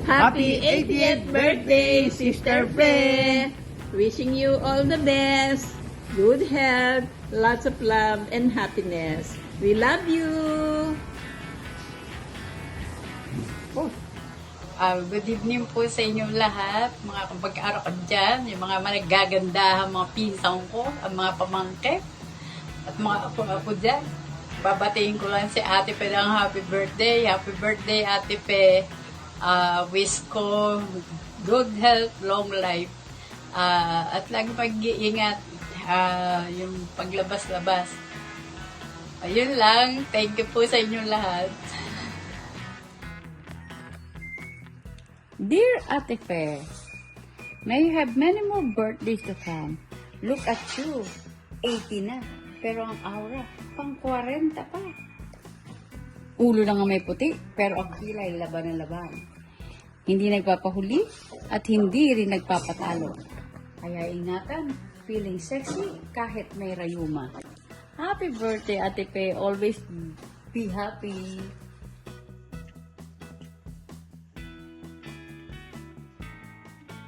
Happy 80th birthday, Sister Fe! Wishing you all the best, good health, lots of love and happiness. We love you! Good evening po sa inyong lahat, mga kapag-aaral ko dyan, yung mga nagagandahan, mga pisang ko, ang mga pamangkin, at mga apo-apo dyan. Babatiin ko lang si Ate Pe ng happy birthday. Happy birthday, Ate Pe. Wish ko good health, long life. At lagi pag-iingat, yung paglabas-labas. Ayun lang. Thank you po sa inyong lahat. Dear Ate Fe, may you have many more birthdays to come. Look at you, 80 na, pero ang aura, pang 40 pa. Ulo lang ang may puti, pero ang kilay laban ng laban. Hindi nagpapahuli at hindi rin nagpapatalo. Kaya ingatan, feeling sexy kahit may rayuma. Happy birthday Ate Fe, always be happy.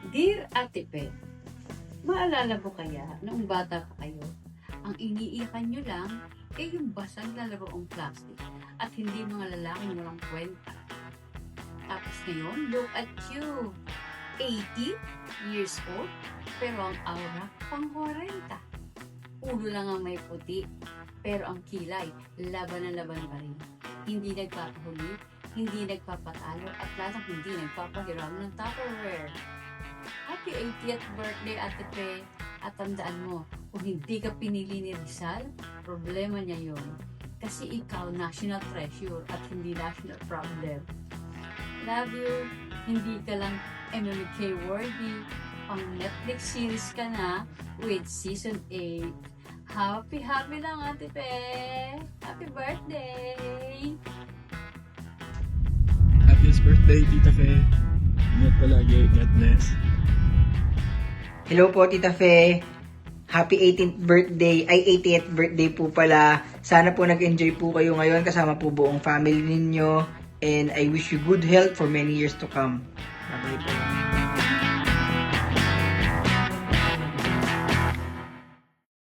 Dear Ate Pe, maalala mo kaya noong bata pa kayo, ang iniiyakan nyo lang ay yung basang lalaroong plastic at hindi mga lalaking walang kwenta. Tapos ngayon, look at you, 80 years old, pero ang aura pang 40. Ulo lang ang may puti, pero ang kilay, laban na laban pa rin. Hindi nagpapahuli, hindi nagpapatalo, at lasang hindi nagpapahiram ng Tupperware. Happy 80th birthday, Ate Pe. At tandaan mo, kung hindi ka pinili ni Rizal, problema niya yun. Kasi ikaw, national treasure at hindi national problem. Love you. Hindi ka lang MMK worthy. Pang Netflix series ka na with season 8. Happy lang, Ate Pe. Happy birthday. Happiest birthday, Tita Fe. Ingat palagi. God bless. Hello po, Tita Fe. Happy 80th birthday po pala. Sana po nag-enjoy po kayo ngayon kasama po buong family ninyo. And I wish you good health for many years to come. Bye-bye po.